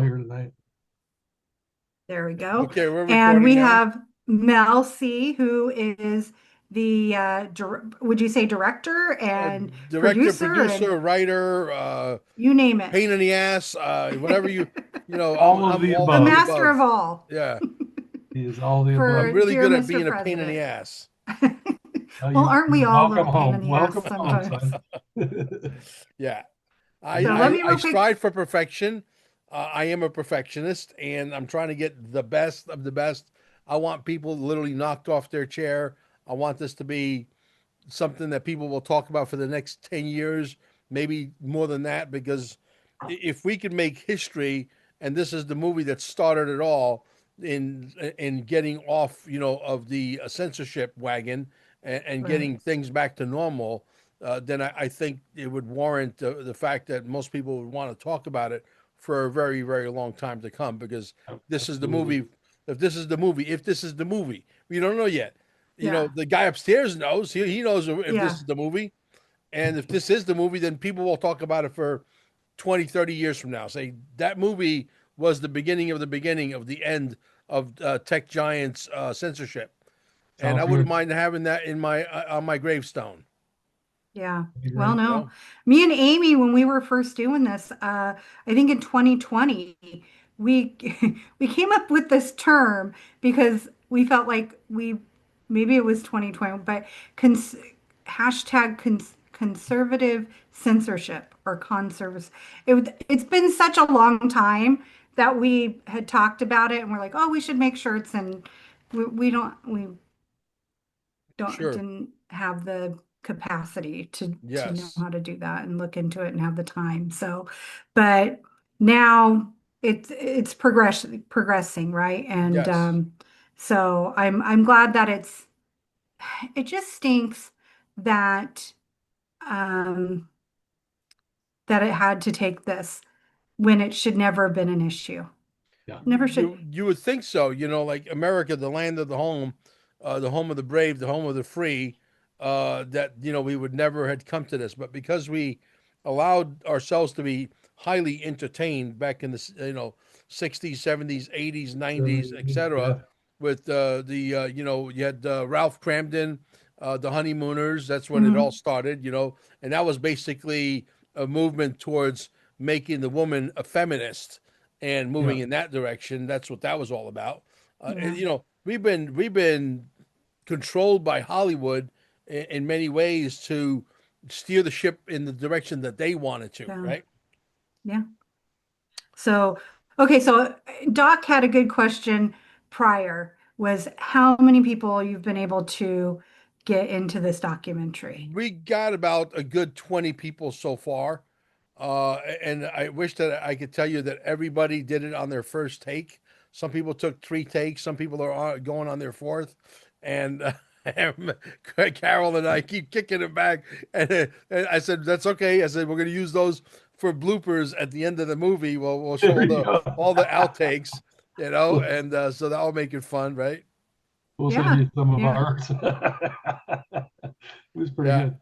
here tonight. There we go. Okay, we're And recording we now. have Mel C, who is the, would you say director Uh, and Director, producer and producer, writer, you name it. pain in the ass, whatever you know. I'm All of I'm the all The of the above. master above. of all Yeah, He is all the I'm for above. really dear good at Mr. being a pain in the President. ass. Well, aren't we all a Welcome little pain in home. the ass Welcome home, sometimes? son. Yeah, So let me I real quick. strive for perfection. I am a perfectionist, and I'm trying to get the best of the best. I want people literally knocked off their chair. I want this to be something that people will talk about for the next 10 years, maybe more than that, because if we could make history, and this is the movie that started it all in getting off, of the censorship wagon and Right. getting things back to normal, then I think it would warrant the fact that most people would want to talk about it for a very, very long time to come, because this is the Absolutely. movie. If this is the movie, we don't know yet. Yeah. The guy upstairs knows. He knows if this Yeah. is the movie. And if this is the movie, then people will talk about it for 20, 30 years from now. Say that movie was the beginning of the end of tech giants censorship. And I Sounds wouldn't good. mind having that in my on my gravestone. Yeah. I Well, agree. You no. know? Me and Amy, when we were first doing this, I think in 2020, we we came up with this term because we felt like we maybe it was 2020, but cons hashtag conservative censorship or conservas. It's been such a long time that we had talked about it and we're like, oh, we should make sure it's in we don't Sure. didn't have the capacity to know Yes. how to do that and look into it and have the time. So, but now it's progressing, right? And Yes. so I'm glad that it just stinks that um that it had to take this when it should never have been an issue. Yeah. Never should. You would think so. Like America, the land of the home of the brave, the home of the free. That we would never had come to this, but because we allowed ourselves to be highly entertained back in the 60s, 70s, 80s, 90s, etc. Yeah. With you had Ralph Cramden, the Honeymooners. That's when it all Mhm. started. And that was basically a movement towards making the woman a feminist and moving Yeah. in that direction. That's what that was all about. Yeah. We've been controlled by Hollywood in many ways to steer the ship in the direction that they wanted to. Yeah. Right? Yeah. So, okay, so Doc had a good question prior was how many people you've been able to get into this documentary? We got about a good 20 people so far. And I wish that I could tell you that everybody did it on their first take. Some people took three takes. Some people are going on their fourth. And Carol and I keep kicking it back. And I said, that's okay. I said, we're going to use those for bloopers at the end of the movie. We'll show There you go. all the outtakes, and so that'll make it fun, right? We'll send Yeah, you some of yeah, ours. It was pretty Yeah. good.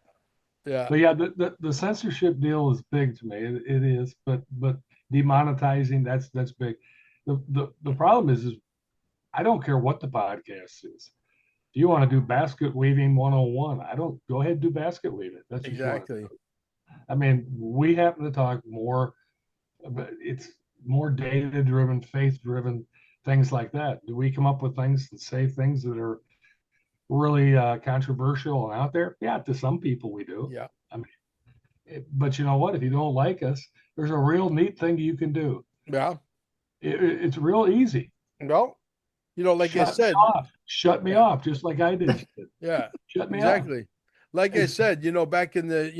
Yeah. But yeah, the censorship deal is big to me. It is, but demonetizing, that's big. The problem is I don't care what the podcast is. If you want to do basket weaving 101, I don't go ahead and do basket weaving. That's what you want to Exactly. do. I mean, we happen to talk more, but it's more data driven, faith driven, things like that. Do we come up with things and say things that are really controversial and out there? Yeah, to some people we do. Yeah. I mean, but you know what? If you don't like us, there's a real neat thing you can do. Yeah. It's real easy. Well, like I Shut me said, off. Shut me yeah. off, just like I did. Yeah, Shut me off. exactly. Like I It's said, back in the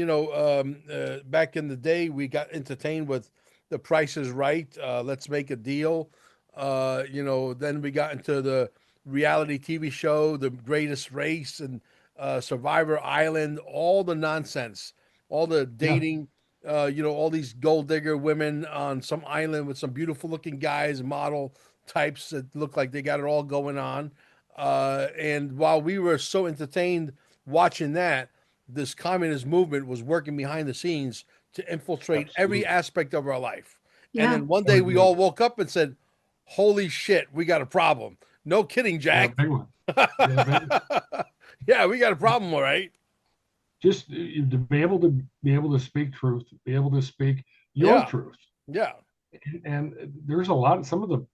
day, we got entertained with The Price is Right. Let's make a deal. Then we got into the reality TV show, The Greatest Race, and Survivor Island. All the nonsense, all the yeah, dating. All these gold digger women on some island with some beautiful looking guys, model types that look like they got it all going on. And while we were so entertained watching that, this communist movement was working behind the scenes to infiltrate every absolutely. aspect of our life. And Yeah. then one day we all woke up and said, "Holy shit, we got a problem." No kidding, Yeah, Jack. big one. Yeah, big. Yeah, we got a problem, all right. Just to be able to speak truth, be able to speak your Yeah, truth. yeah, And there's a lot. Some of the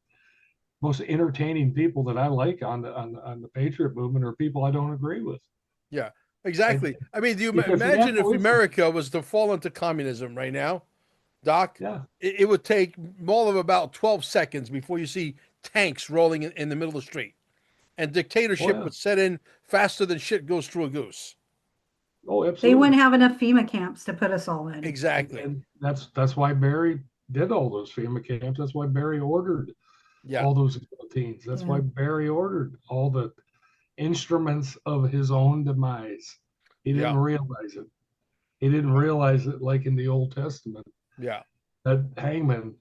most entertaining people that I like on the Patriot movement are people I don't agree with. yeah, And exactly. I mean, do you because you have imagine to if listen. America was to fall into communism right now, Doc? Yeah. It would take all of about 12 seconds before you see tanks rolling in the middle of the street, and Oh dictatorship yeah. would set in faster than shit goes through a goose. Oh, They absolutely. wouldn't have enough FEMA camps to put us all in. Exactly. And that's why Barry did all those FEMA camps. That's why Barry ordered Yeah, all those guillotines. That's Yeah. why Barry ordered all the instruments of his own demise. He yeah, didn't realize it. He didn't realize it like in the Old Testament yeah. that hangman,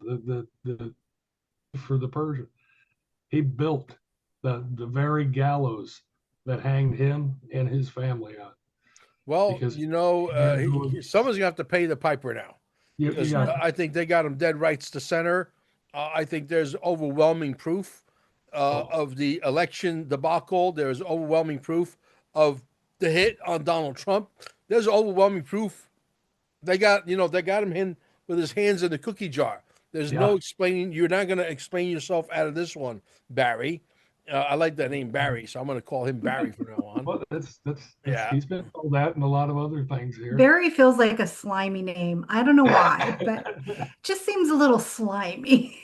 for the Persian, he built the very gallows that hanged him and his family on Well, because he had to. someone's gonna have to pay the piper now, You because got I think they got him dead rights to center. I think there's overwhelming proof oh of the election debacle. There's overwhelming proof of the hit on Donald Trump. There's overwhelming proof they got him in with his hands in the cookie jar. There's no yeah. explaining. You're not going to explain yourself out of this one, Barry. I like that name, Barry, so I'm going to call him Barry from now on. Well, that's Yeah, he's been told that and a lot of other things here. Barry feels like a slimy name. I don't know why, but just seems a little slimy,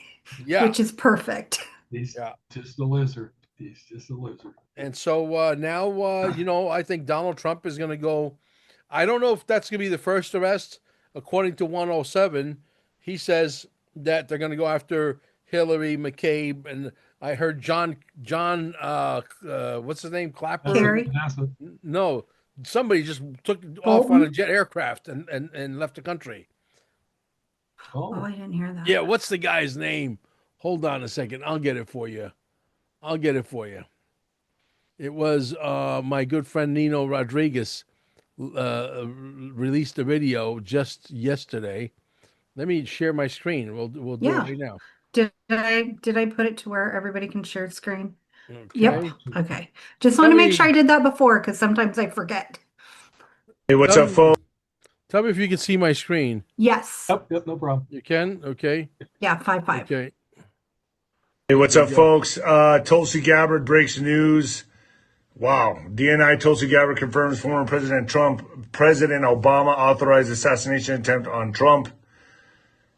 yeah, which is perfect. He's yeah. just a lizard. He's just a lizard. And so now, I think Donald Trump is going to go. I don't know if that's going to be the first arrest. According to 107, he says that they're going to go after Hillary, McCabe, and I heard John, what's his name, That's a Clapper? Carrie, that's a No, somebody just took off on a Bolton. jet aircraft and left the country. Oh, oh I didn't hear that. Yeah, what's the guy's name? Hold on a second. I'll get it for you. I'll get it for you. It was my good friend Nino Rodriguez released a video just yesterday. Let me share my screen. We'll do it Yeah. right now. Did I put it to where everybody can share screen? Yep. Okay. Okay. Just want Tell to make sure me, I did that before because sometimes I forget. Hey, what's tell up, me, folks? tell me if you can see my screen. Yes. yep, no problem. You can? Okay. Yeah, 5-5. Okay. Hey, what's Here up, we go. folks? Tulsi Gabbard breaks news. Wow. DNI Tulsi Gabbard confirms former President Obama authorized assassination attempt on Trump.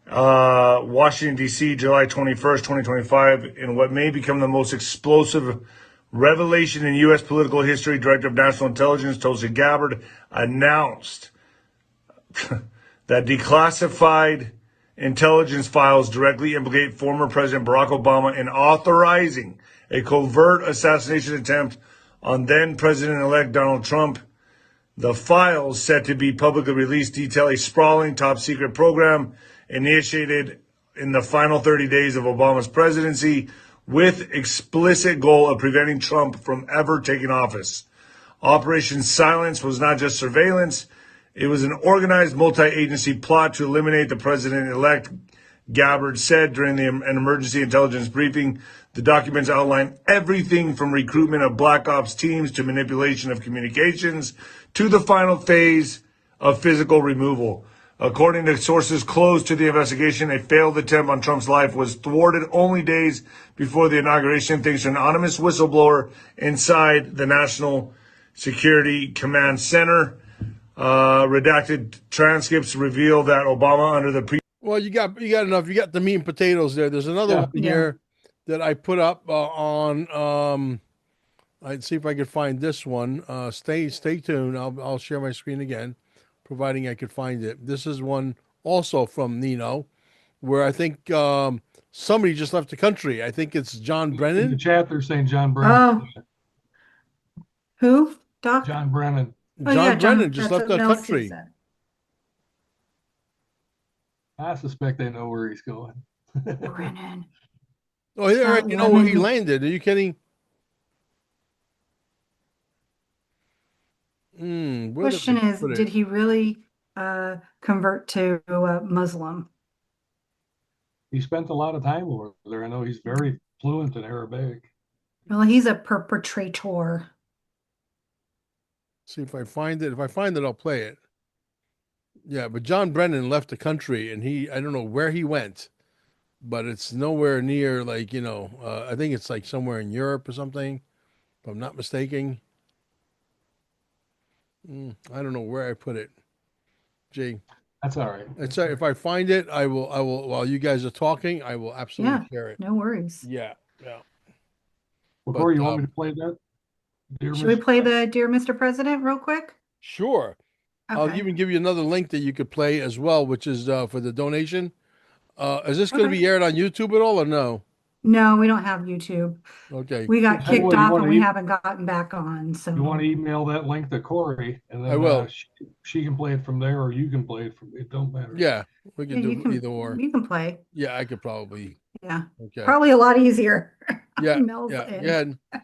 Washington, D.C., July 21st, 2025. In what may become the most explosive revelation in U.S. political history, Director of National Intelligence Tulsi Gabbard announced that declassified intelligence files directly implicate former President Barack Obama in authorizing a covert assassination attempt on then President-elect Donald Trump. The files, set to be publicly released, detail a sprawling top-secret program initiated in the final 30 days of Obama's presidency with explicit goal of preventing Trump from ever taking office. Operation Silence was not just surveillance. It was an organized multi-agency plot to eliminate the president-elect, Gabbard said during an emergency intelligence briefing. The documents outline everything from recruitment of black ops teams to manipulation of communications to the final phase of physical removal. According to sources close to the investigation, a failed attempt on Trump's life was thwarted only days before the inauguration thanks to an anonymous whistleblower inside the National Security Command Center. Redacted transcripts reveal that Obama, under the Well, you got enough. You got the meat and potatoes there. There's another Yeah. one here that I put up on. I'd see if I could find this one. Stay tuned. I'll share my screen again, providing I could find it. This is one also from Nino, where I think somebody just left the country. I think it's John In the Brennan. chat, they're saying John Brennan. Oh, who? Doc? John Brennan. Oh, yeah, John Brennan John. just That's left what the Mel Sue country. said. I suspect they know where he's going. Brennan. Oh, yeah, Not you know where he Lennon. landed. Are you kidding? Where did Question I is, put it? did he really convert to Muslim? he spent a lot of time over there. I know he's very fluent in Arabic. Well, he's a perpetrator. See if I find it. If I find it, I'll play it. Yeah, but John Brennan left the country, and I don't know where he went, but it's nowhere near like, I think it's like somewhere in Europe or something, if I'm not mistaken. I don't know where I put it. Gee, That's all right. if I find it, I will, while you guys are talking, I will absolutely Yeah, share it. no worries. Yeah, yeah. Well, But Corey, you want me to play that? Dear Should we Mr. play the Dear Mr. President real quick? sure. I'll Okay. even give you another link that you could play as well, which is for the donation. Is this going to Okay. be aired on YouTube at all or no? No, we don't have YouTube. Okay, We got Tell you kicked what, you off want and to we haven't gotten back on. you want So to email that link to Corey, and I then will. she can play it from there, or you can play it from. It don't matter. Yeah, we yeah, can you do can either or. you can play. Yeah, I could probably. Yeah. Okay. Probably a lot easier. Yeah, Mel's yeah, in. yeah.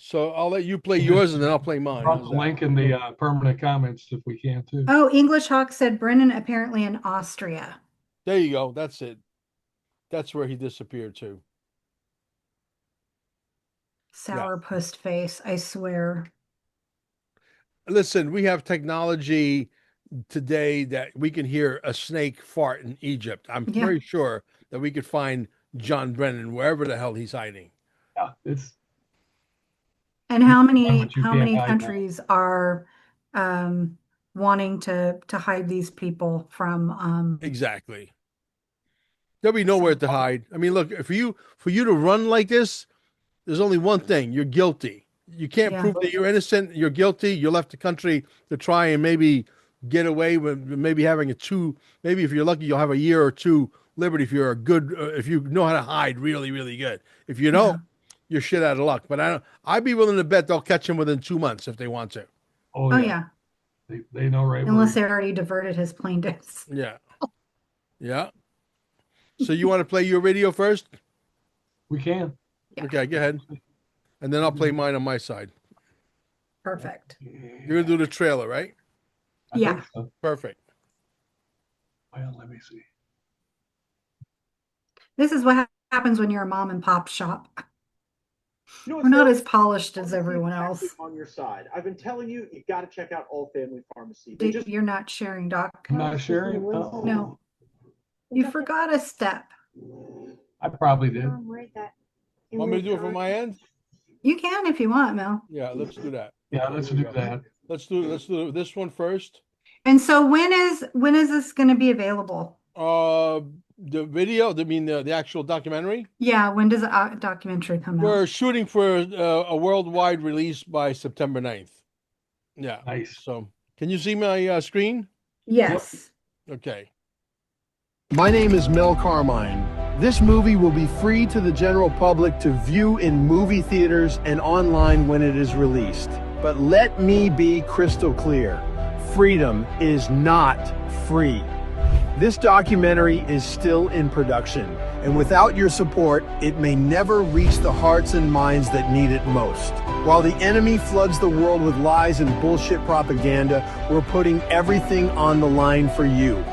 So I'll let you play yours and then I'll play mine. Drop How's the that? link in the permanent comments if we can too. Oh, English Hawk said Brennan apparently in Austria. There you go. That's it. That's where he disappeared to. Sourpuss face, I swear. Listen, we have technology today that we can hear a snake fart in Egypt. I'm Yeah. very sure that we could find John Brennan wherever the hell he's hiding. Yeah, it's And how find many what you can't hide now. countries are wanting to hide these people from Exactly. There'll be nowhere to hide. I mean, look, for you to run like this, there's only one thing. You're guilty. You can't Yeah. prove that you're innocent. You're guilty. You left the country to try and maybe get away with maybe having maybe if you're lucky, you'll have a year or two liberty if you're a good, if you know how to hide really, really good. If you don't, you're shit out of luck. But I'd be willing to bet they'll catch him within 2 months if they want to. Oh Oh yeah, yeah, they know right unless where. they already diverted his plaintiffs. Yeah. Yeah. So you want to play your video first? We can. Yeah. Okay, go ahead. And then I'll play mine on my side. Perfect. You're going to do the trailer, right? I Yeah. think so. Perfect. Well, let me see. This is what happens when you're a mom and pop shop. You know We're what's not so- as polished as Honestly, everyone exactly else. on your side. I've been telling you, you got to check out All Family Pharmacy. They just You're not sharing, Doc. I'm not sharing. Oh, No. You forgot a step. I probably did. Want me to do it from my end? You can if you want, Mel. Yeah, let's do that. Yeah, Okay, let's here we do go. that. Let's do this one first. And so when is this going to be available? The video, I mean the actual documentary. Yeah, when does the documentary come We're out? shooting for a worldwide release by September 9th. Yeah. Nice. So, can you see my screen? Yes. Okay. My name is Mel Carmine. This movie will be free to the general public to view in movie theaters and online when it is released. But let me be crystal clear. Freedom is not free. This documentary is still in production, and without your support, it may never reach the hearts and minds that need it most. While the enemy floods the world with lies and bullshit propaganda, we're putting everything on the line for you.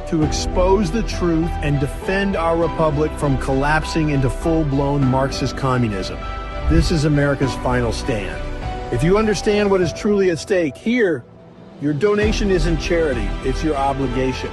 To expose the truth and defend our republic from collapsing into full-blown Marxist communism. This is America's final stand. If you understand what is truly at stake here, your donation isn't charity, it's your obligation.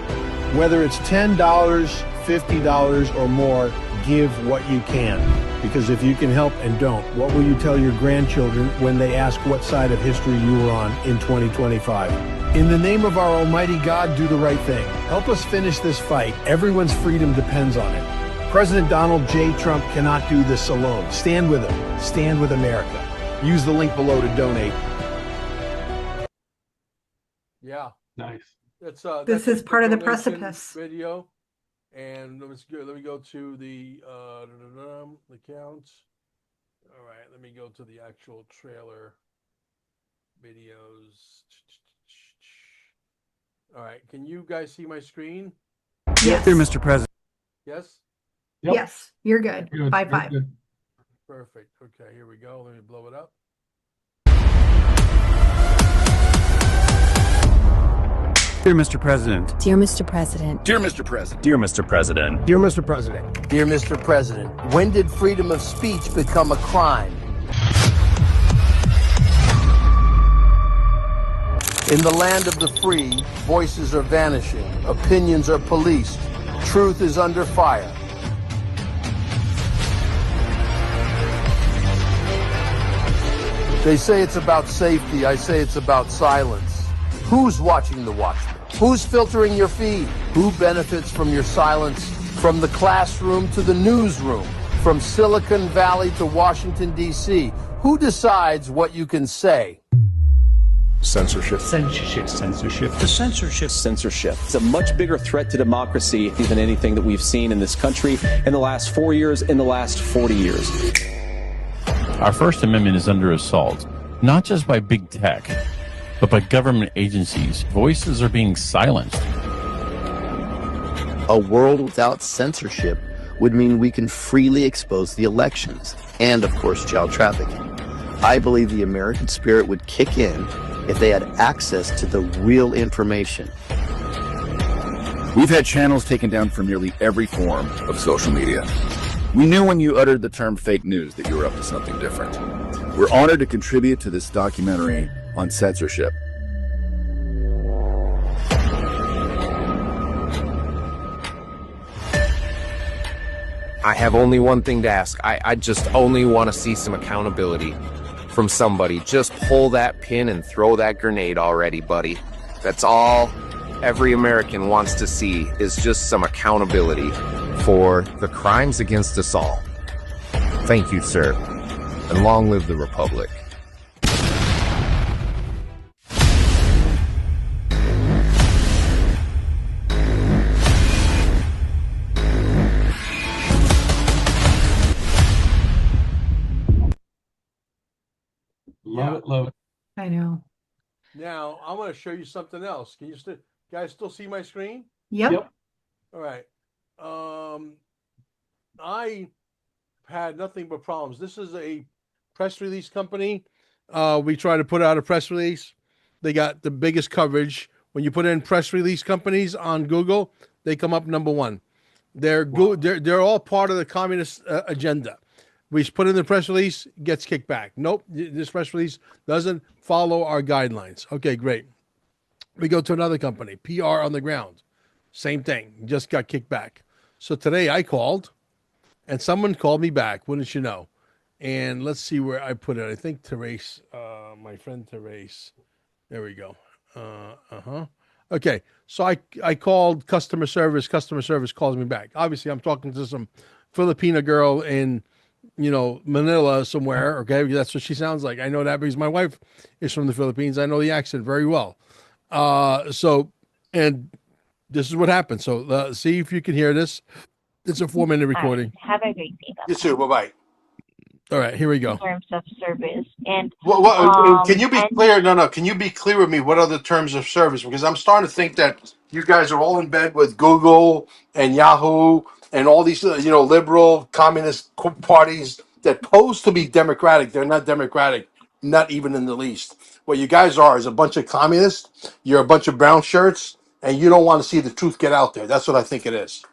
Whether it's $10, $50, or more, give what you can. Because if you can help and don't, what will you tell your grandchildren when they ask what side of history you were on in 2025? In the name of our Almighty God, do the right thing. Help us finish this fight. Everyone's freedom depends on it. President Donald J. Trump cannot do this alone. Stand with him. Stand with America. Use the link below to donate. Yeah. Nice. That's This is the part of the donation precipice. video. And let me go to the counts. All right, let me go to the actual trailer videos. All right, can you guys see my screen? Yes. Dear Mr. President. Yes? Yep. Yes, you're good. Good, 5-5. good. Perfect. Okay, here we go. Let me blow it up. Dear Mr. President. Dear Mr. President. Dear Mr. President. Dear Mr. President. Dear Mr. President. Dear Mr. President, when did freedom of speech become a crime? In the land of the free, voices are vanishing, opinions are policed, truth is under fire. They say it's about safety, I say it's about silence. Who's watching the Watchmen? Who's filtering your feed? Who benefits from your silence? From the classroom to the newsroom, from Silicon Valley to Washington, D.C., who decides what you can say? Censorship. Censorship. Censorship. The censorship. Censorship. It's a much bigger threat to democracy than anything that we've seen in this country in the last 4 years, in the last 40 years. Our First Amendment is under assault, not just by big tech, but by government agencies. Voices are being silenced. A world without censorship would mean we can freely expose the elections and, of course, child trafficking. I believe the American spirit would kick in if they had access to the real information. We've had channels taken down from nearly every form of social media. We knew when you uttered the term fake news that you were up to something different. We're honored to contribute to this documentary on censorship. I have only one thing to ask. I just only want to see some accountability from somebody. Just pull that pin and throw that grenade already, buddy. That's all every American wants to see, is just some accountability for the crimes against us all. Thank you, sir. And long live the Republic. Love it, love it. I know. Now, I'm going to show you something else. Can you guys still see my screen? Yep. All right. I had nothing but problems. This is a press release company. We try to put out a press release. They got the biggest coverage. When you put in press release companies on Google, they come up number one. They're they're all part of the communist agenda. We put in the press release, gets kicked back. Nope, this press release doesn't follow our guidelines. Okay, great. We go to another company, PR on the ground. Same thing, just got kicked back. So today I called, and someone called me back, wouldn't you know? And let's see where I put it. I think Therese, my friend Therese. There we go. Okay, so I called customer service. Customer service calls me back. Obviously, I'm talking to some Filipina girl in, Manila somewhere. Okay, that's what she sounds like. I know that because my wife is from the Philippines. I know the accent very well. And this is what happened. So see if you can hear this. It's a 4-minute recording. Have a great day. You too. Bye-bye. All right, here we go. In terms of service. And can you be clear? No. Can you be clear with me? What are the terms of service? Because I'm starting to think that you guys are all in bed with Google and Yahoo and all these, liberal communist parties that pose to be democratic. They're not democratic, not even in the least. What you guys are is a bunch of communists. You're a bunch of brown shirts, and you don't want to see the truth get out there. That's what I think it is.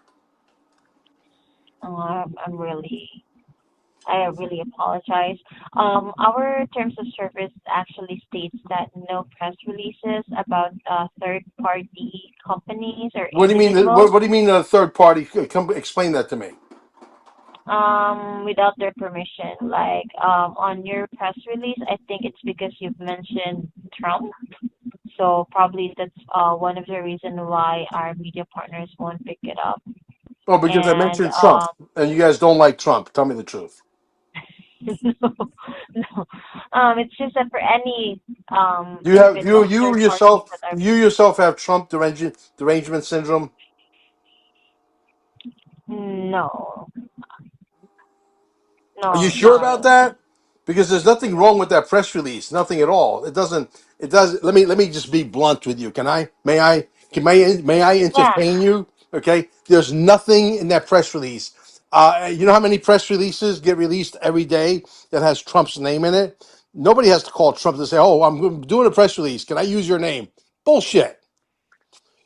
I really apologize. Our terms of service actually states that no press releases about third-party companies or What do you mean? individuals, What do you mean a third party? Come explain that to me. without their permission. Like on your press release, I think it's because you've mentioned Trump. So probably that's one of the reasons why our media partners won't pick it up. Oh, because I And mentioned Trump, and you guys don't like Trump. Tell me the truth. no. It's just that for any You have individual you third yourself parties that are you yourself have Trump derangement syndrome. no, Are you no, sure not about really. that? Because there's nothing wrong with that press release. Nothing at all. It doesn't. It does. Let me just be blunt with you. Can I? May I? May I Yeah, entertain you? Okay. There's nothing in that press release. You know how many press releases get released every day that has Trump's name in it? Nobody has to call Trump to say, "Oh, I'm doing a press release. Can I use your name?" Bullshit.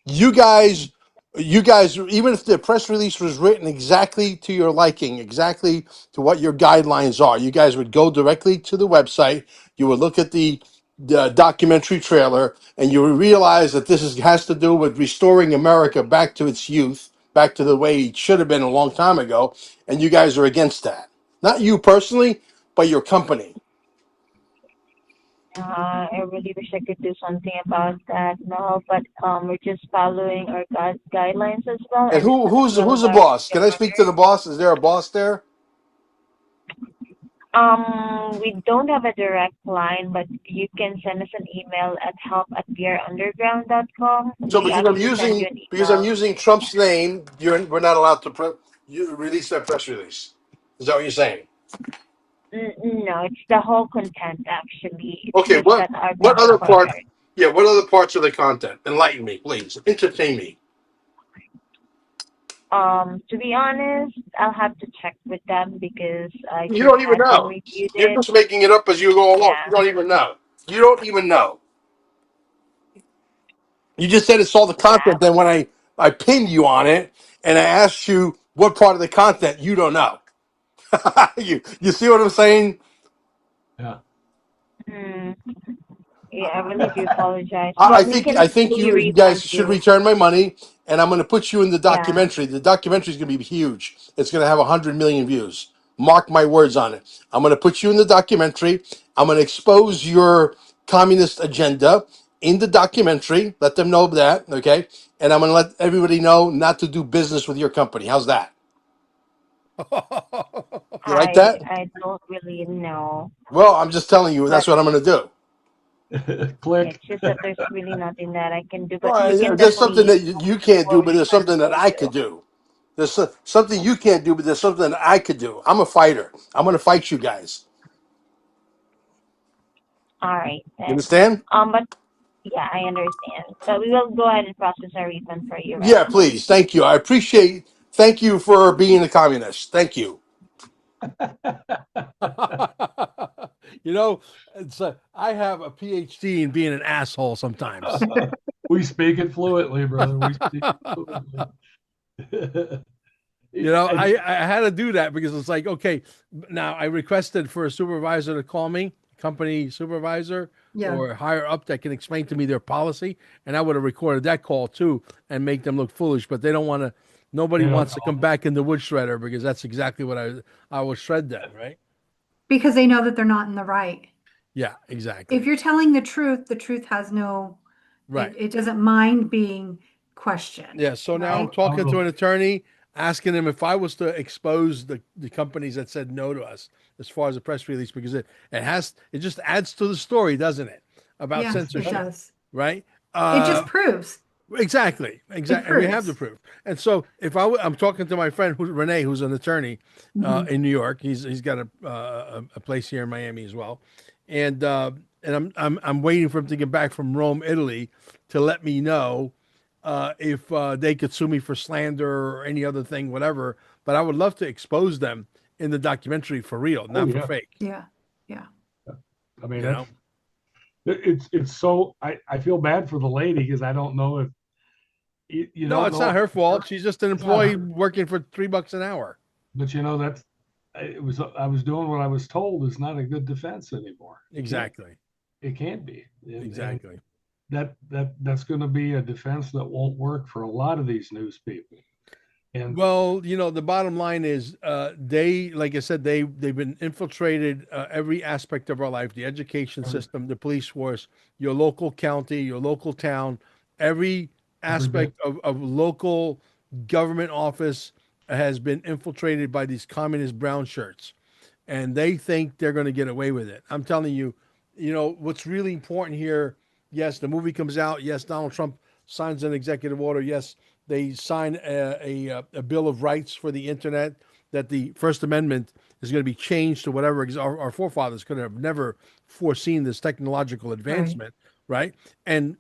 you guys, even if the press release was written exactly to your liking, exactly to what your guidelines are, you guys would go directly to the website. You would look at the documentary trailer, and you would realize that has to do with restoring America back to its youth, back to the way it should have been a long time ago. And you guys are against that. Not you personally, but your company. I really wish I could do something about that now, but we're just following our guidelines as well, And and who's none of the our boss? media Can I speak to partners. the boss? Is there a boss there? We don't have a direct line, but you can send us an email at help@weareunderground.com. So We actually send you an because I'm email. using Trump's name, we're not allowed to release that press release. Is that what you're saying? No, it's the whole content actually. It's Okay, just that our what media other part? partners. Yeah, what other parts of the content? Enlighten me, please. Entertain me. To be honest, I'll have to check with them because I You just don't even had them know. reviewed You're it. just making it up as you go along. You Yeah. don't even know. You don't even know. You just said it's all the Yeah. content. Then when I pinned you on it and I asked you what part of the content, you don't know. You see what I'm saying? Yeah. Mm, yeah, I really do apologize, I but I we think can I think fully you guys refund should you. return my money, and I'm going to put you in the Yeah. documentary. The documentary is going to be huge. It's going to have 100 million views. Mark my words on it. I'm going to put you in the documentary. I'm going to expose your communist agenda in the documentary. Let them know that, okay? And I'm going to let everybody know not to do business with your company. How's that? You like I that? I don't really know. Well, I'm just telling you. But That's what I'm going to do. Click. it's just that there's really nothing that I can do. But we Well, can there's something definitely that you can't do, but there's refund something that for I you. could do. There's something you can't do, but there's something that I could do. I'm a fighter. I'm going to fight you guys. All right You then. understand? But yeah, I understand. So we will go ahead and process a refund for you right Yeah, now. please. Thank you. I appreciate. Thank you for being a communist. Thank you. You know, I have a PhD in being an asshole sometimes. We speak it fluently, brother. We speak it fluently. You know, And I had to do that because it's like, okay, now I requested for a supervisor to call me, company supervisor Yeah. or higher up that can explain to me their policy, and I would have recorded that call too and make them look foolish, but they don't want to. Nobody they don't wants to know. come back in the wood shredder because that's exactly what I will shred that, right? Because they know that they're not in the right. Yeah, If exactly. you're telling the truth has no, Right. it doesn't mind being questioned, Yeah, so now I'm right? talking to an attorney, asking him if I was to expose the companies that said no to us as far as the press release, because it just adds to the story, doesn't it? About Yeah, it censorship, does. right? It just proves. Exactly, It exactly. And we have the proves. proof. And so if I'm talking to my friend Renee, who's an attorney Mhm. in New York. He's got a place here in Miami as well, and I'm waiting for him to get back from Rome, Italy, to let me know if they could sue me for slander or any other thing, whatever. But I would love to expose them in the documentary for real, Oh not for yeah. fake. Yeah. Yeah. I mean, You that's know? it's so I feel bad for the lady because I don't know if you No, don't it's know not if her fault. She's just an it's not employee her, working for $3 an hour. but that's it was I was doing what I was told is not a good defense anymore. Exactly. It can't be. And Exactly. that's going to be a defense that won't work for a lot of these news people. And Well, the bottom line is, like I said, they've been infiltrated every aspect of our life: the education system, the police force, your local county, your local town, every every bit. aspect of local government office has been infiltrated by these communist brown shirts, and they think they're going to get away with it. I'm telling you, what's really important here. Yes, the movie comes out. Yes, Donald Trump signs an executive order. Yes, they sign a Bill of Rights for the internet, that the First Amendment is going to be changed to whatever, because our forefathers could have never foreseen this technological advancement, right? And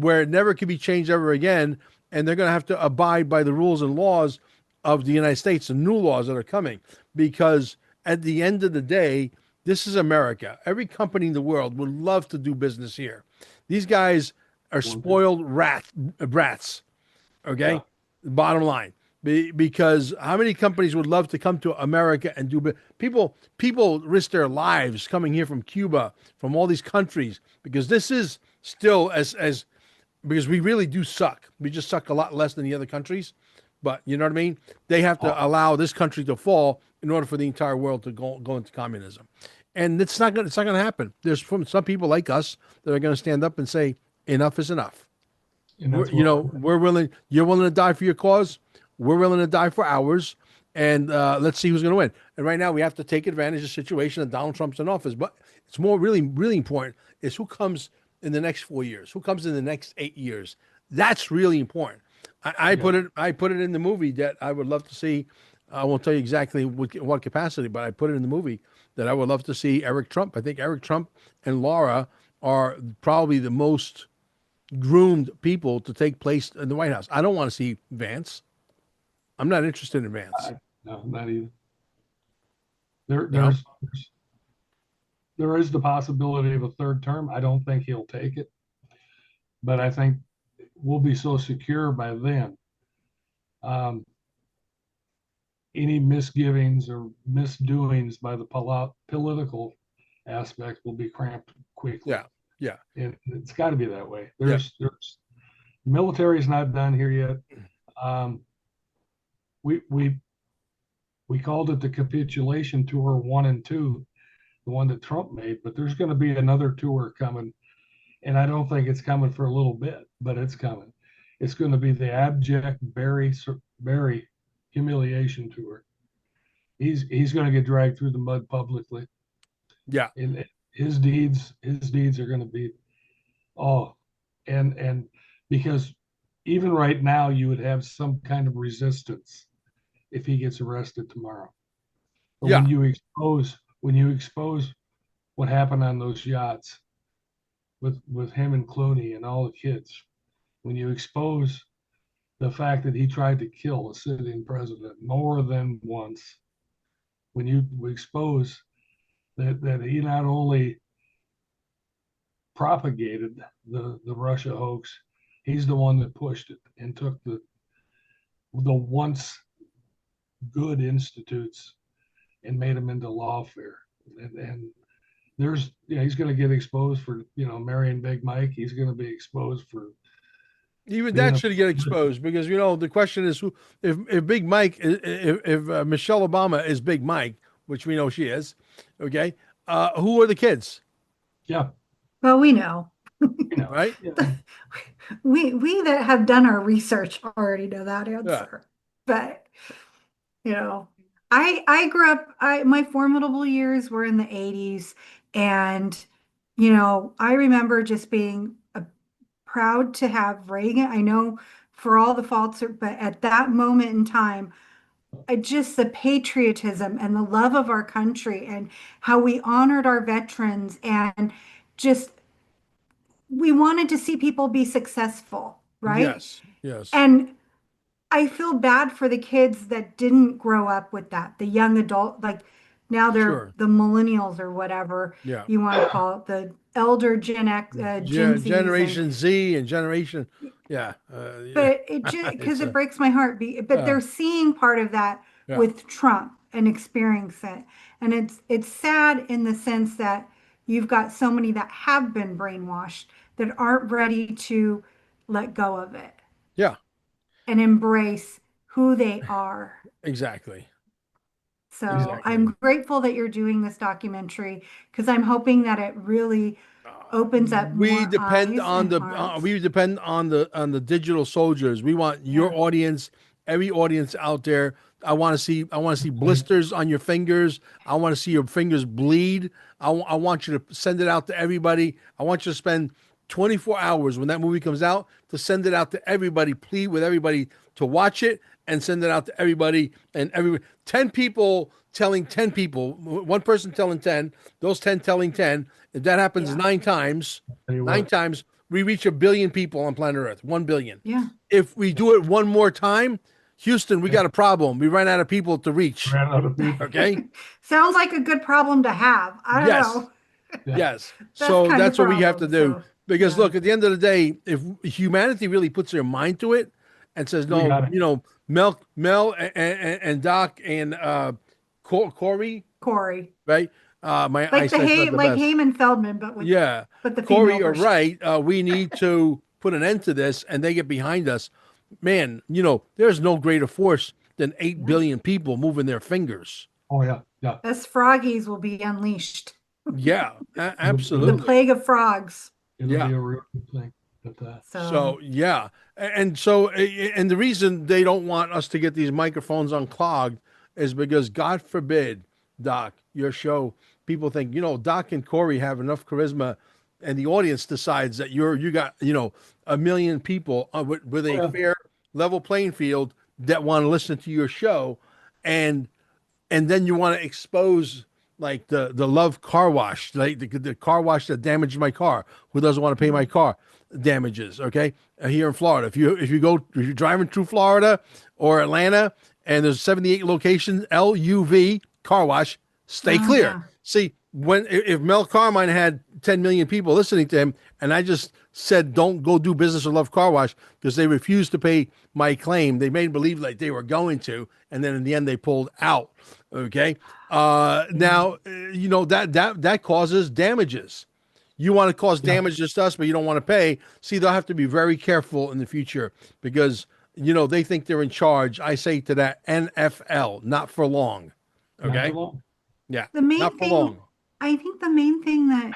where it never could be changed ever again, and they're going to have to abide by the rules and laws of the United States and new laws that are coming, because at the end of the day, this is America. Every company in the world would love to do business here. These guys are spoiled brats. Okay, Yeah. bottom line. Because how many companies would love to come to America and do people risk their lives coming here from Cuba, from all these countries, because this is still as because we really do suck. We just suck a lot less than the other countries. But you know what I mean? They have to allow this country to fall in order for the entire world to go into communism. And it's not going to happen. There's some people like us that are going to stand up and say enough is enough. We're willing. You're willing to die for your cause. We're willing to die for ours. And let's see who's going to win. And right now we have to take advantage of the situation that Donald Trump's in office. But it's more really important is who comes in the next 4 years, who comes in the next 8 years. That's really important. I put it in the movie that I would love to see. I won't tell you exactly what capacity, but I put it in the movie that I would love to see Eric Trump. I think Eric Trump and Laura are probably the most groomed people to take place in the White House. I don't want to see Vance. I'm not interested in Vance. No, not either. There is the possibility of a third term. I don't think he'll take it, but I think we'll be so secure by then. Any misgivings or misdoings by the political aspect will be cramped quickly. Yeah. And it's got to be that way. There's military is not done here yet. We called it the capitulation tour 1 and 2, the one that Trump made, but there's going to be another tour coming, and I don't think it's coming for a little bit, but it's coming. It's going to be the abject Barry humiliation tour. He's going to get dragged through the mud publicly. Yeah. And his deeds are going to be and because even right now you would have some kind of resistance if he gets arrested tomorrow. But when you expose what happened on those yachts with him and Clooney and all the kids, when you expose the fact that he tried to kill a sitting president more than once, when you expose that he not only propagated the Russia hoax, he's the one that pushed it and took the once good institutes and made them into lawfare. And he's going to get exposed for marrying Big Mike. He's going to be exposed for even that should get exposed, because the question is who if Big Mike if Michelle Obama is Big Mike, which we know she is, okay, who are the kids? Yeah. Well, we know. Right? We that have done our research already know that answer. But I grew up, my formidable years were in the 80s, and I remember just being proud to have Reagan. I know for all the faults, but at that moment in time, just the patriotism and the love of our country and how we honored our veterans, and just we wanted to see people be successful, right? Yes. And I feel bad for the kids that didn't grow up with that, the young adult, like now they're the millennials or whatever you want to call it, the elder Gen X, Gen Z, Generation Z and Generation, But it just because it breaks my heart. But they're seeing part of that with Trump and experience it, and it's sad in the sense that you've got so many that have been brainwashed that aren't ready to let go of it. Yeah. And embrace who they are. Exactly. So I'm grateful that you're doing this documentary, because I'm hoping that it really opens up more depend eyes on and the hearts. we depend on the digital soldiers. We want your audience, every audience out there. I want to see blisters on your fingers. I want to see your fingers bleed. I want you to send it out to everybody. I want you to spend 24 hours when that movie comes out to send it out to everybody, plead with everybody to watch it and send it out to everybody, and 10 people telling 10 people, one person telling 10, those 10 telling 10. If that happens 9 times, we reach 1 billion people on planet Earth, 1 billion. Yeah. If we do it one more time, Houston, we got a problem. We ran out of people to reach. Okay. Sounds like a good problem to have. I don't know. Yes. So that's what we have to do. Because Yeah. look, at the end of the day, if humanity really puts their mind to it and says, We no, got it. Mel and Doc and Corey, Corey. right? My Like eyesight's not the Like best. Heyman Feldman, but with Yeah. the Corey, female you're version. right. We need to put an end to this, and they get behind us. Man, there's no greater force than 8 billion people moving their fingers. Oh yeah, yeah. Us froggies will be unleashed. Yeah, The absolutely. plague of frogs. It'll Yeah. be a real good thing. But So yeah, and so and the reason they don't want us to get these microphones unclogged is because God forbid, Doc, your show, people think Doc and Corey have enough charisma, and the audience decides that you got a million people with a fair level playing field that want to listen to your show, and then you want to expose like the love car wash, like the car wash that damaged my car. Who doesn't want to pay my car damages? Okay, here in Florida, if you're driving through Florida or Atlanta, and there's 78 locations, LUV car wash, stay clear. Yeah. See, if Mel Carmine had 10 million people listening to him, and I just said don't go do business with Love Car Wash because they refused to pay my claim, they made believe like they were going to, and then in the end they pulled out. Okay, now that causes damages. You want to cause damage to us, but you don't want to pay. See, they'll have to be very careful in the future because they think they're in charge. I say to that, NFL, not for long. Okay. not too long. Yeah. The main not for thing, long. I think the main thing that,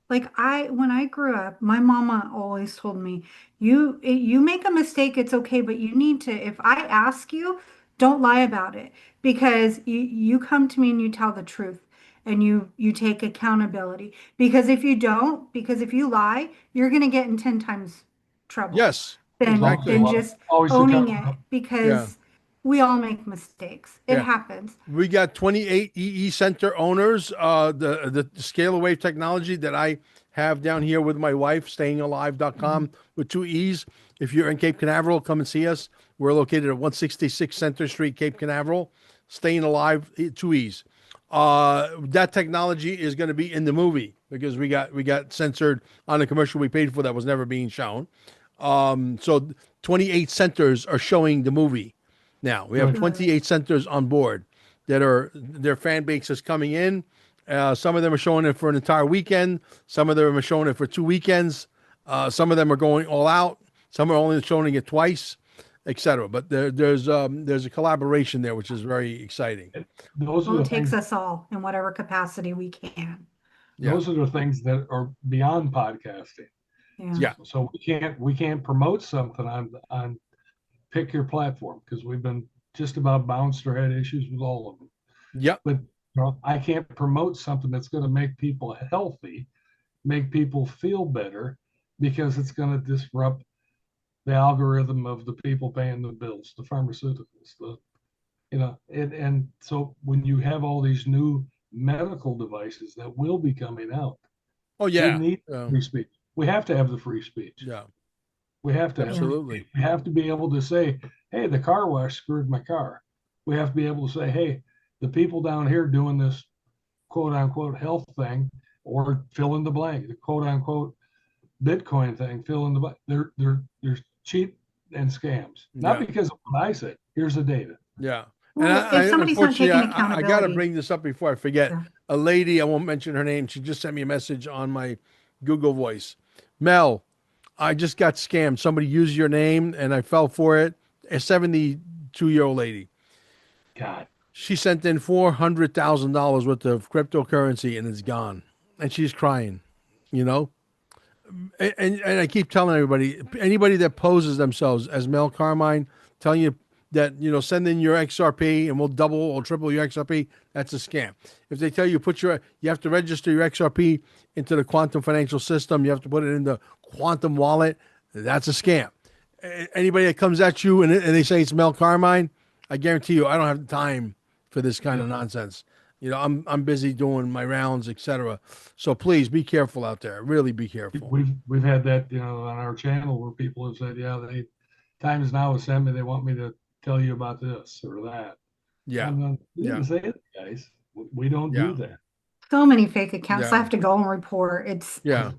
like when I grew up, my mama always told me, you make a mistake, it's okay, but you need to, if I ask you, don't lie about it because you come to me and you tell the truth and you take accountability. Because if you don't, because if you lie, you're gonna get in 10 times trouble Yes. than Exactly. just Always owning accountable. it because we all make mistakes. It Yeah. happens. We got 28 EE Center owners. The Scale Wave technology that I have down here with my wife, stayingalive.com with 2 E's. If you're in Cape Canaveral, come and see us. We're located at 166 Center Street, Cape Canaveral. Staying Alive, 2 E's. That technology is going to be in the movie because we got censored on the commercial we paid for that was never being shown. So 28 centers are showing the movie. Now we have 28 centers on board that are their fan base is coming in. Some of them are showing it for an entire weekend. Some of them are showing it for 2 weekends. Some of them are going all out. Some are only showing it twice, etc. But there's a collaboration there, which is very exciting. Those are Well, the it takes things. us all in whatever capacity we can. Those are the things that are beyond podcasting. Yeah. So we can't promote something on pick your platform because we've been just about bounced or had issues with all of them. Yep. But I can't promote something that's going to make people healthy, make people feel better, because it's going to disrupt the algorithm of the people paying the bills, the pharmaceuticals, and so when you have all these new medical devices that will be coming out, Oh yeah. we need free speech. We have to have the free speech. Yeah. We have to Absolutely. We have to be able to say, hey, the car wash screwed my car. We have to be able to say, hey, the people down here doing this quote unquote health thing or fill in the blank, the quote unquote Bitcoin thing, fill in the blank. They're cheap and scams. Not because of what I said. Here's the data. Yeah. Well, if somebody's not taking unfortunately, I got to accountability. bring this up before I forget. Yeah. A lady, I won't mention her name, she just sent me a message on my Google Voice. Mel, I just got scammed. Somebody used your name and I fell for it. A 72-year-old lady. God. She sent in $400,000 worth of cryptocurrency and it's gone. And she's crying, And I keep telling everybody, anybody that poses themselves as Mel Carmine, telling you that, send in your XRP and we'll double or triple your XRP, that's a scam. If they tell you you have to register your XRP into the quantum financial system, you have to put it in the quantum wallet, that's a scam. Anybody that comes at you and they say it's Mel Carmine, I guarantee you, I don't have the time for this kind of nonsense. I'm busy doing my rounds, etc. So please be careful out there. Really be careful. We've had that, on our channel where people have said, yeah, times now has sent me, they want me to tell you about this or that. Yeah. We didn't say it, guys. We don't do that. So many fake accounts. Yeah. I have to go and report. It's Yeah.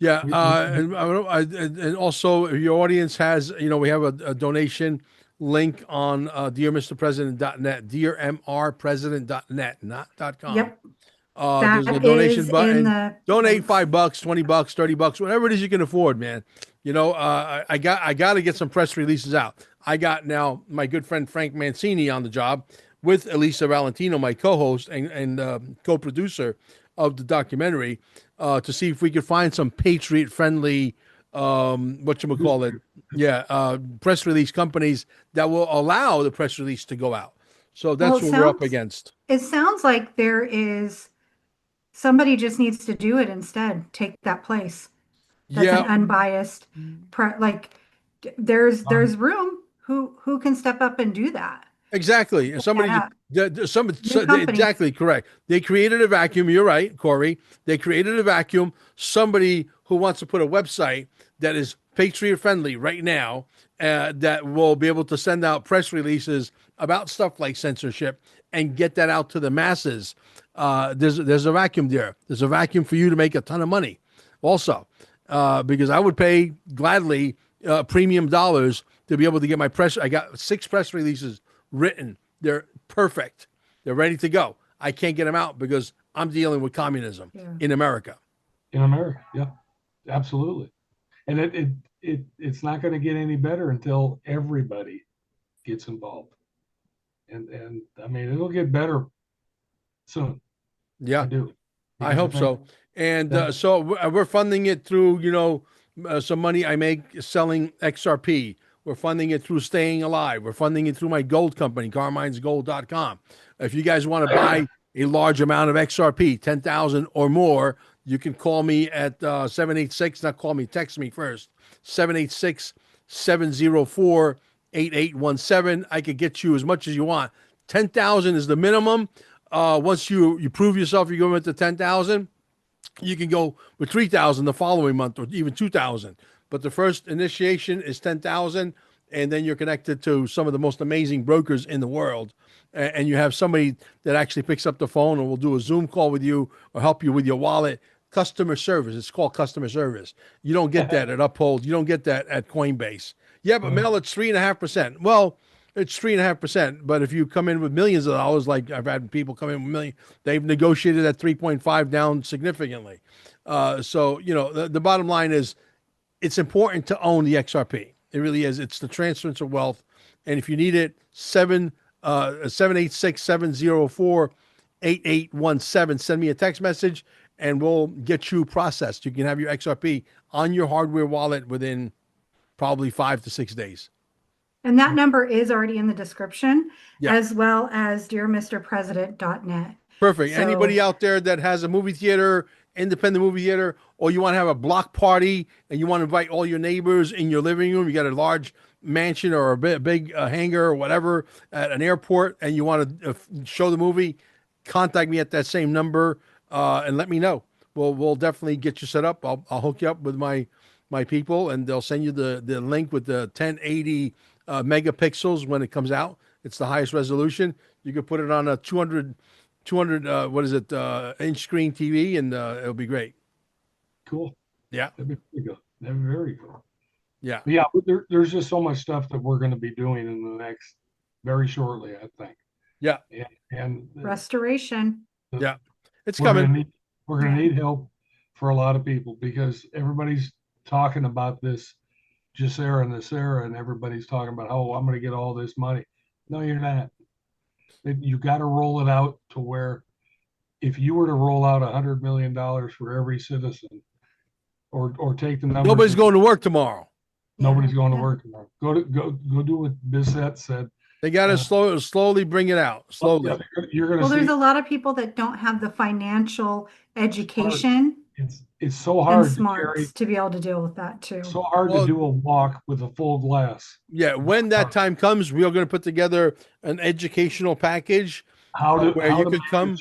Yeah, and also if your audience has, we have a donation link on dearmrpresident.net, dearmrpresident.net, not .com. Yep. There's a That donation is in button. the Donate links. $5, $20, $30, whatever it is you can afford, man. I got to get some press releases out. I got now my good friend Frank Mancini on the job with Elisa Valentino, my co-host and co-producer of the documentary, to see if we could find some patriot-friendly, whatchamacallit, press release companies that will allow the press release to go out. So that's what we're up against. It sounds like there is somebody just needs to do it instead. Take that place. That's an unbiased, there's room. Who can step up and do that? Exactly. And somebody exactly correct. They created a vacuum. You're right, Corey. They created a vacuum. Somebody who wants to put a website that is patriot friendly right now, that will be able to send out press releases about stuff like censorship and get that out to the masses. There's a vacuum there. There's a vacuum for you to make a ton of money also, because I would pay gladly premium dollars to be able to get my press. I got 6 press releases written. They're perfect. They're ready to go. I can't get them out because I'm dealing with communism in America. In America, yeah, absolutely. And it's not going to get any better until everybody gets involved. And I mean, it'll get better soon. Yeah, I do. I hope so. And so we're funding it through, some money I make selling XRP. We're funding it through Staying Alive. We're funding it through my gold company, carminesgold.com. If you guys want to buy a large amount of XRP, 10,000 or more, you can call me at 786, not call me, text me first, 786-704-8817. I could get you as much as you want. 10,000 is the minimum. Once you prove yourself, you go into 10,000, you can go with 3,000 the following month or even 2,000. But the first initiation is 10,000, and then you're connected to some of the most amazing brokers in the world. And you have somebody that actually picks up the phone and will do a Zoom call with you or help you with your wallet. Customer service. It's called customer service. You don't get that at Uphold. You don't get that at Coinbase. Yeah, but Mel, it's 3.5%. Well, it's 3.5%. But if you come in with millions of dollars, like I've had people come in with millions, they've negotiated at 3.5 down significantly. So, the bottom line is, it's important to own the XRP. It really is. It's the transference of wealth. And if you need it, 786-704-8817. Send me a text message and we'll get you processed. You can have your XRP on your hardware wallet within probably 5 to 6 days. And that number is already in the description, as well as dearmrpresident.net. Perfect. So, anybody out there that has a movie theater, independent movie theater, or you want to have a block party and you want to invite all your neighbors in your living room, you got a large mansion or a big hangar or whatever at an airport, and you want to show the movie, contact me at that same number and let me know. We'll definitely get you set up. I'll hook you up with my people, and they'll send you the link with the 1080 megapixels when it comes out. It's the highest resolution. You can put it on a 200 inch screen TV, and it'll be great. Cool. Yeah. That'd be pretty good. That'd be very cool. Yeah. But yeah, there's just so much stuff that we're going to be doing in the next, very shortly, I think. Yeah. And restoration. Yeah. It's coming. We're going to need help for a lot of people because everybody's talking about this Jacera and Nacera, and everybody's talking about, oh, I'm going to get all this money. No, you're not. You got to roll it out to where if you were to roll out $100 million for every citizen, or take the numbers. Nobody's going to work tomorrow. Nobody's going to work tomorrow. Go do what Bissett said. They got to slowly bring it out. Slowly. You're going to there's a lot of people that don't have the financial education. It's so hard and smarts to be able to deal with that too. So hard to do a walk with a full glass. Yeah, when that time comes, we are going to put together an educational package where you could come.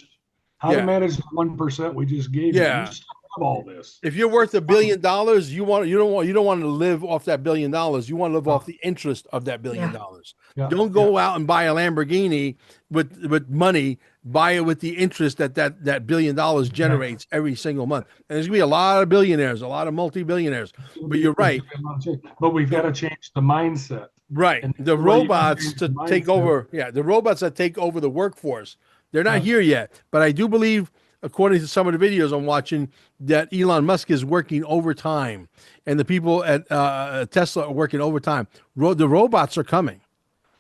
How to manage the 1% we just gave you. You still have all this. If you're worth $1 billion, you don't want to live off that $1 billion. You want to live off the interest of that $1 billion. Yeah. Don't go out and buy a Lamborghini with money buy it with the interest that $1 billion generates every single month. And there's gonna be a lot of billionaires, a lot of multi-billionaires. But you're right. But we've got to change the mindset. Right. And The the way you robots change to the take mindset- over. Yeah. The robots that take over the workforce. They're not here yet. But I do believe, according to some of the videos I'm watching, that Elon Musk is working overtime. And the people at Tesla are working overtime. The robots are coming.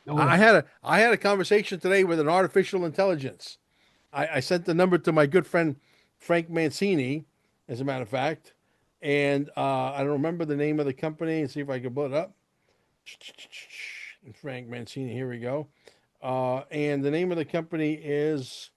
Oh, yeah. I had a conversation today with an artificial intelligence. I sent the number to my good friend Frank Mancini, as a matter of fact. And I don't remember the name of the company. And see if I can pull it up. Frank Mancini, here we go. And the name of the company is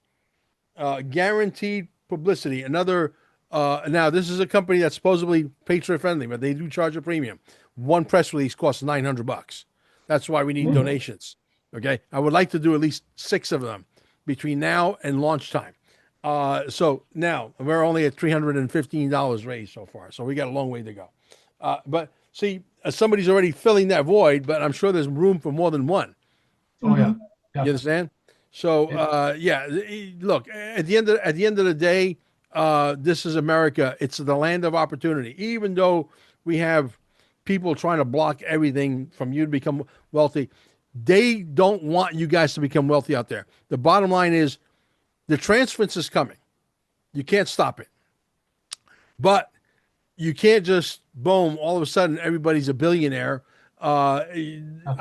Guaranteed Publicity. Another, now this is a company that's supposedly patron friendly, but they do charge a premium. One press release costs $900. That's why we need donations. Okay. I would like to do at least 6 of them between now and launch time. So now we're only at $315 raised so far. So we got a long way to go. But see, somebody's already filling that void, but I'm sure there's room for more than one. Oh yeah. You understand? So look, at the end of the day, this is America. It's the land of opportunity. Even though we have people trying to block everything from you to become wealthy, they don't want you guys to become wealthy out there. The bottom line is the transference is coming. You can't stop it. But you can't just, boom, all of a sudden everybody's a billionaire. I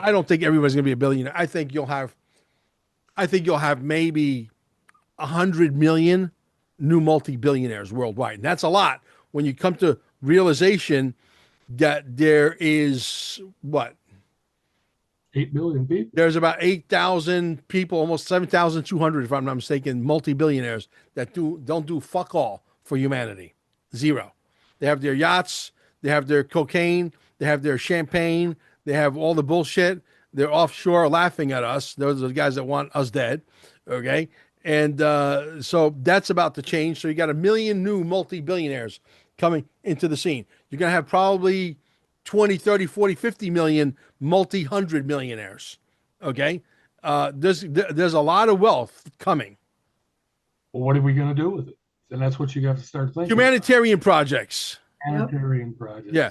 don't think everybody's going to be a billionaire. I think you'll have maybe 100 million new multi-billionaires worldwide. And that's a lot when you come to realization that there is what? 8 billion people. There's about 8,000 people, almost 7,200, if I'm not mistaken, multi-billionaires that don't do fuck all for humanity. Zero. They have their yachts, they have their cocaine, they have their champagne, they have all the bullshit. They're offshore laughing at us. Those are the guys that want us dead. Okay. And so that's about to change. So you got 1 million new multi-billionaires coming into the scene. You're going to have probably 20, 30, 40, 50 million multi-hundred millionaires. Okay. There's a lot of wealth coming. Well, what are we going to do with it? And that's what you have to start thinking. Humanitarian projects. Humanitarian projects. Yeah.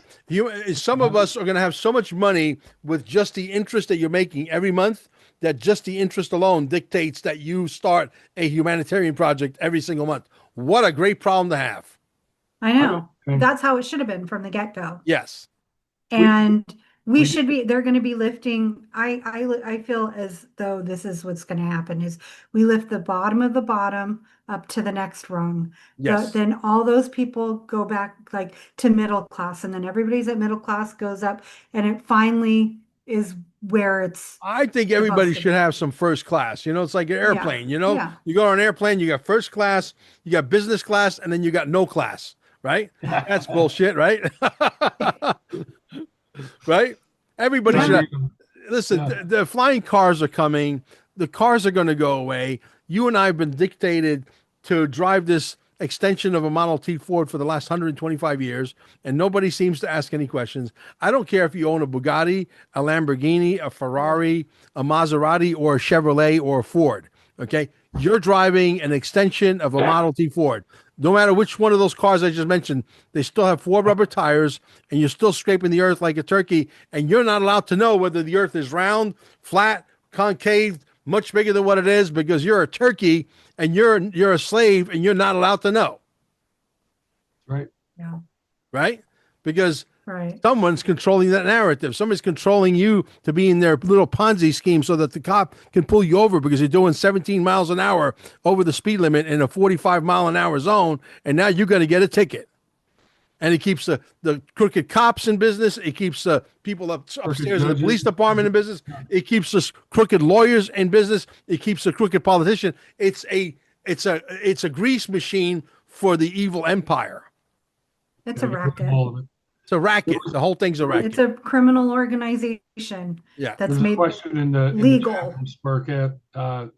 Some of us are going to have so much money with just the interest that you're making every month that just the interest alone dictates that you start a humanitarian project every single month. What a great problem to have. I know. That's how it should have been from the get-go. Yes. And they're going to be lifting. I feel as though this is what's going to happen is we lift the bottom of the bottom up to the next rung. Yes. Then all those people go back like to middle class, and then everybody's at middle class goes up, and it finally is where it's. I think everybody should have some first class. You know, it's like an airplane. You know, you go on an airplane, you got first class, you got business class, and then you got no class. Right? That's bullshit, right? Right? Everybody should have, listen, the flying cars are coming. The cars are going to go away. You and I have been dictated to drive this extension of a Model T Ford for the last 125 years, and nobody seems to ask any questions. I don't care if you own a Bugatti, a Lamborghini, a Ferrari, a Maserati, or a Chevrolet, or a Ford. Okay? You're driving an extension of a Model T Ford. No matter which one of those cars I just mentioned, they still have 4 rubber tires, and you're still scraping the earth like a turkey, and you're not allowed to know whether the earth is round, flat, concave, much bigger than what it is, because you're a turkey and you're a slave, and you're not allowed to know. Right. Yeah. Right? Because someone's controlling that narrative. Somebody's controlling you to be in their little Ponzi scheme so that the cop can pull you over because you're doing 17 miles an hour over the speed limit in a 45-mile-an-hour zone, and now you're going to get a ticket. And it keeps the crooked cops in business. It keeps people upstairs in the police department in business. It keeps the crooked lawyers in business. It keeps the crooked politician. It's a grease machine for the evil empire. It's a racket. It's a racket. The whole thing's a racket. It's a criminal organization. Yeah. That's There's made a question in the legal. chat from Sparkat.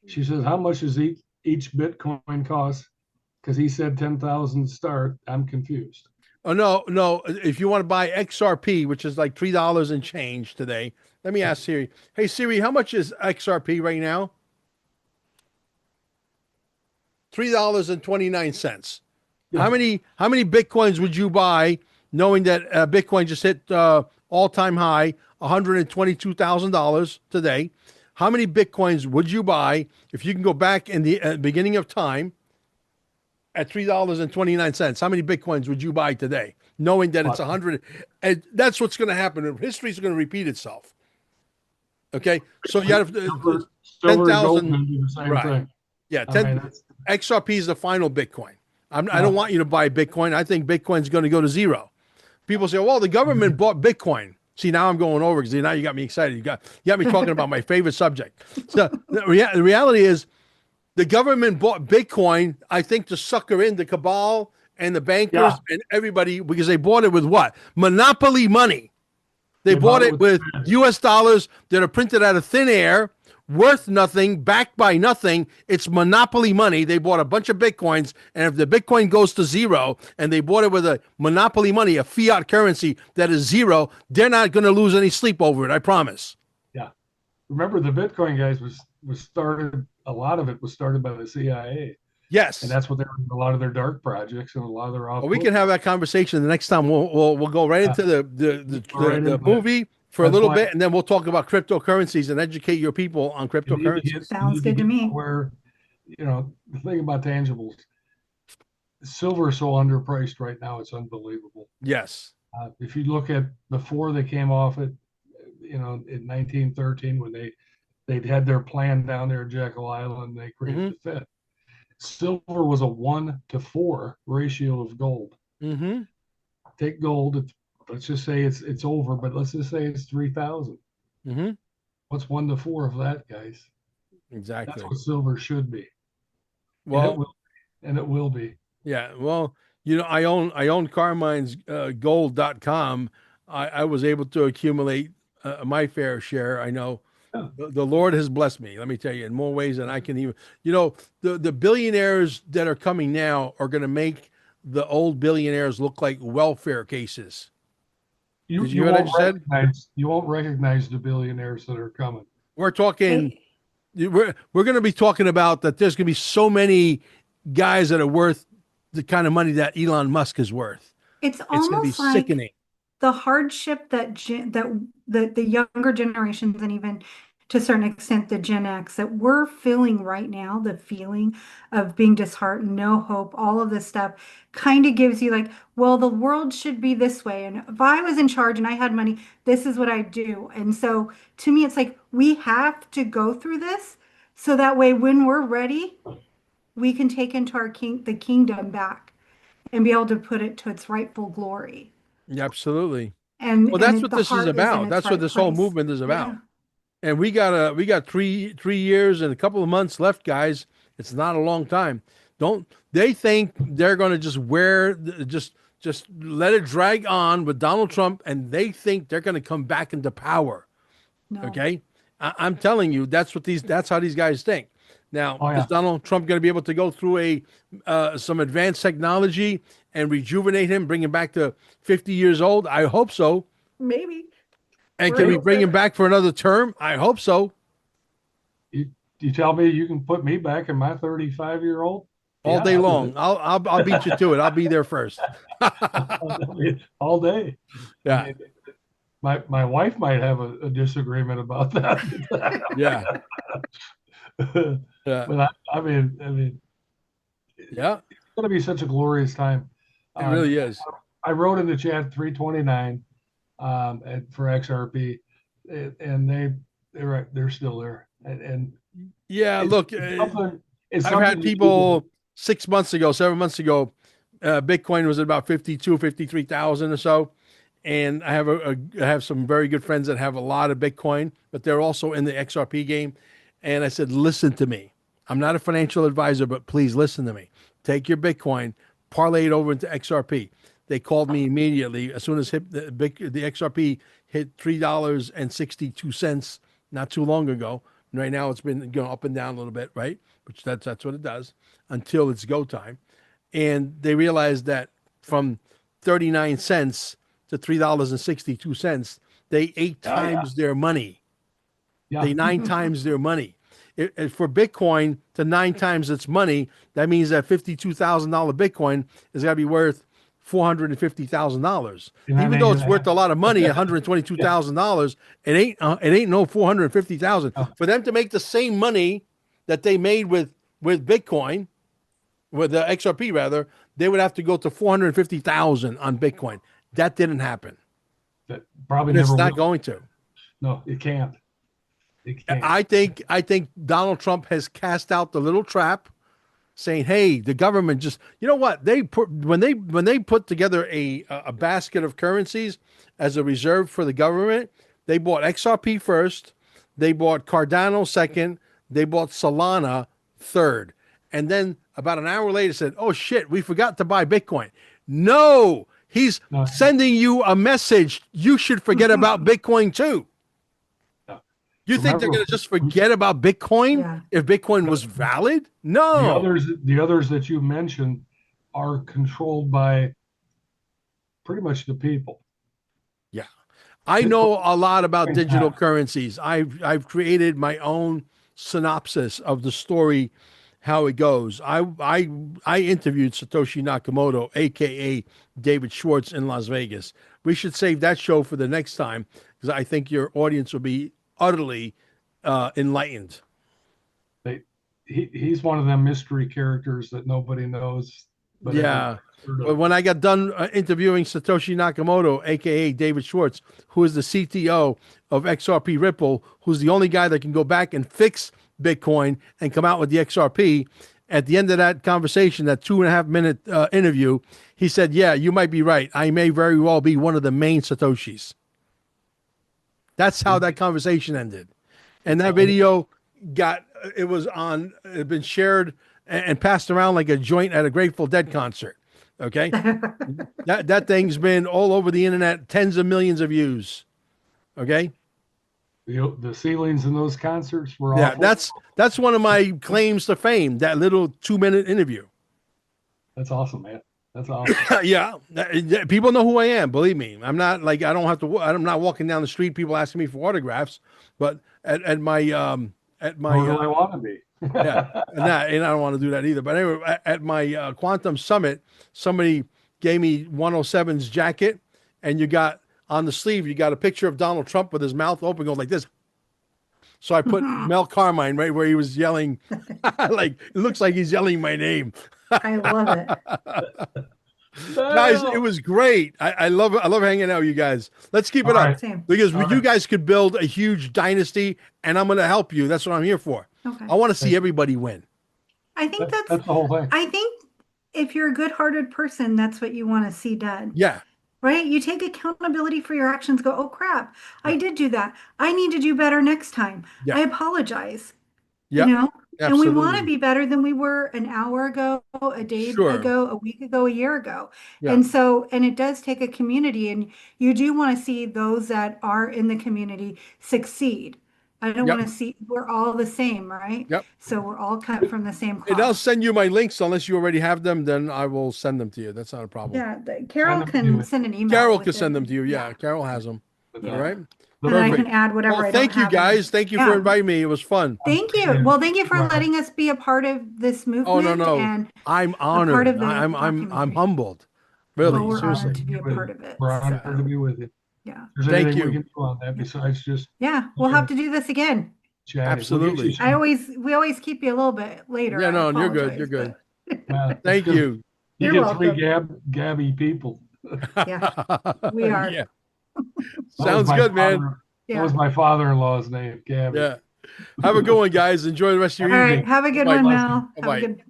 She says, "How much does each Bitcoin cost?" Because he said 10,000 start. I'm confused. Oh no! If you want to buy XRP, which is like $3 and change today, let me ask Siri. Hey Siri, how much is XRP right now? $3.29. Yeah. How many Bitcoins would you buy knowing that Bitcoin just hit all-time high, $122,000 today? How many Bitcoins would you buy if you can go back in the beginning of time at $3.29? How many Bitcoins would you buy today, knowing that it's 100? And that's what's going to happen. History is going to repeat itself. Okay, so you have silver and gold 10,000. do the same Right. thing. Yeah, I mean, XRP is the final Bitcoin. I don't want you to buy Bitcoin. I think Bitcoin's going to go to zero. People say, well, the government bought Bitcoin. See, now I'm going over because now you got me excited. You got me talking about my favorite subject. So the reality is the government bought Bitcoin, I think, to sucker in the cabal and the bankers and everybody, because they bought it with what? Monopoly money. They bought it with US dollars that are printed out of thin air, worth nothing, backed by nothing. It's monopoly money. They bought a bunch of Bitcoins, and if the Bitcoin goes to zero and they bought it with a monopoly money, a fiat currency that is zero, they're not going to lose any sleep over it, I promise. Yeah. Remember, the Bitcoin guys was started, a lot of it was started by the CIA. Yes. And that's what they're a lot of their dark projects and a lot of their Well, we can have that conversation the next time. We'll go right into the movie for a little bit, and then we'll talk about cryptocurrencies and educate your people on cryptocurrencies. Sounds good to me. Where, the thing about tangibles, silver is so underpriced right now, it's unbelievable. Yes. If you look at before they came off it, in 1913, when they'd had their plan down there at Jekyll Island, they created the Fed. Silver was a 1-to-4 ratio of gold. Mm-hmm. Take gold. Let's just say it's over, but let's just say it's 3,000. Mm-hmm. What's 1-to-4 of that, guys? Exactly. That's what silver should be. Well, and it will be. Yeah. Well, I own Carmine's gold.com. I was able to accumulate my fair share. I know. The Lord has blessed me, let me tell you, in more ways than I can even. The billionaires that are coming now are going to make the old billionaires look like welfare cases. You won't recognize the billionaires that are coming. We're talking. We're going to be talking about that. There's going to be so many guys that are worth the kind of money that Elon Musk is worth. It's going to be almost like sickening. The hardship that the younger generations, and even to a certain extent the Gen X, that we're feeling right now, the feeling of being disheartened, no hope, all of this stuff kind of gives you like, well, the world should be this way. And if I was in charge and I had money, this is what I'd do. And so to me, it's like we have to go through this so that way when we're ready, we can take into the kingdom back and be able to put it to its rightful glory. Yeah, absolutely. And that's what this is about. That's what this whole movement is about. Yeah. And we got 3 years and a couple of months left, guys. It's not a long time. They think they're going to just let it drag on with Donald Trump, and they think they're going to come back into power. No. Okay, I'm telling you, that's how these guys think. Now, is Donald Trump going to be able to go through some advanced technology and rejuvenate him, bring him back to 50 years old? I hope so. Maybe. And can we bring him back for another term? I hope so. You tell me you can put me back in my 35-year-old? All day long. I'll beat you to it. I'll be there first. All day. Yeah. I mean, my wife might have a disagreement about that. Yeah. Yeah. But I mean, yeah, it's going to be such a glorious time. It really is. I wrote in the chat 329 for XRP, and they're still there. And yeah, look, I've had people 6 months ago, 7 months ago, Bitcoin was at about 53,000 or so. And I have some very good friends that have a lot of Bitcoin, but they're also in the XRP game. And I said, listen to me. I'm not a financial advisor, but please listen to me. Take your Bitcoin, parlay it over into XRP. They called me immediately as soon as the XRP hit $3.62 not too long ago. And right now it's been going up and down a little bit, right? Which that's what it does until it's go time. And they realized that from 39 cents to $3.62, they 8 times their money. Yeah. They 9 times their money. for Bitcoin to 9 times its money, that means that $52,000 Bitcoin is got to be worth $450,000. Even though it's worth a lot of money, $122,000, it ain't no 450,000. For them to make the same money that they made with Bitcoin, with the XRP rather, they would have to go to 450,000 on Bitcoin. That didn't happen. That probably It's never not will. going to. No, it can't. It can't. I think Donald Trump has cast out the little trap, saying, "Hey, the government just, you know what, they put when they put together a basket of currencies as a reserve for the government, they bought XRP first, they bought Cardano second, they bought Solana third, and then about an hour later said, "Oh shit, we forgot to buy Bitcoin." No, he's sending you a message. You should forget about Bitcoin too. You think they're going to just forget about Bitcoin if Bitcoin was valid? No. The others that you mentioned are controlled by pretty much the people. Yeah. I know a lot about digital currencies. I've created my own synopsis of the story, how it goes. I interviewed Satoshi Nakamoto, aka David Schwartz, in Las Vegas. We should save that show for the next time because I think your audience will be utterly enlightened. He's one of them mystery characters that nobody knows. But but when I got done interviewing Satoshi Nakamoto, aka David Schwartz, who is the CTO of XRP Ripple, who's the only guy that can go back and fix Bitcoin and come out with the XRP, at the end of that conversation, that 2.5-minute interview, he said, "Yeah, you might be right. I may very well be one of the main Satoshis." That's how that conversation ended. And that video it had been shared and passed around like a joint at a Grateful Dead concert. Okay. that thing's been all over the internet, tens of millions of views. Okay. The ceilings in those concerts were awful. That's one of my claims to fame, that little 2-minute interview. That's awesome, man. That's awesome. Yeah, people know who I am. Believe me, I'm not like I'm not walking down the street, people asking me for autographs. But at my Nor do I want to be. yeah, and I don't want to do that either. But anyway, at my Quantum Summit, somebody gave me 107's jacket, and you got on the sleeve, you got a picture of Donald Trump with his mouth open, going like this. So I put Mel Carmine right where he was yelling, like it looks like he's yelling my name. I love it. Guys, it was great. I love hanging out with you guys. Let's keep it up. Same. Because you guys could build a huge dynasty, and I'm going to help you. That's what I'm here for. Okay. I want to see everybody win. I think that's the whole thing. I think if you're a good-hearted person, that's what you want to see done. Yeah. Right? You take accountability for your actions, go, "Oh crap, I did do that. I need to do better next time. Yeah. I apologize." Yeah. You know? Absolutely. And we want to be better than we were an hour ago, a day ago, a week ago, a year ago. Yeah. And it does take a community, and you do want to see those that are in the community succeed. I don't want to see, we're all the same, right? Yep. So we're all cut from the same cloth. And I'll send you my links unless you already have them. Then I will send them to you. That's not a problem. Yeah, Carol can send an email. Carol with can it. send them to you. Yeah, Carol has them. Yeah. All right. And I can add whatever Well, I don't thank you have guys. in. Thank you Yeah. for inviting me. It was fun. Thank you. Well, thank you for letting us be a part of this movement. Oh no. And I'm a part honored. of the I'm documentary. humbled. Really, Well, we're seriously. honored to be a part of it. We're honored to be with you. Yeah. There's Thank anything we you. can do on that besides just Yeah, we'll have to do this again. chat. Absolutely. We always keep you a little bit later. Yeah, I no, you're good. apologize, You're good. but- Thank you. You You're get three welcome. gabby people. Yeah, we are. Yeah. That Sounds was my good, man. father- Yeah. That was my father-in-law's name, Gabby. Yeah. Have a good one, guys. Enjoy the rest of your All evening. right, have a good Bye-bye. one, Mel. Have Bye-bye. a good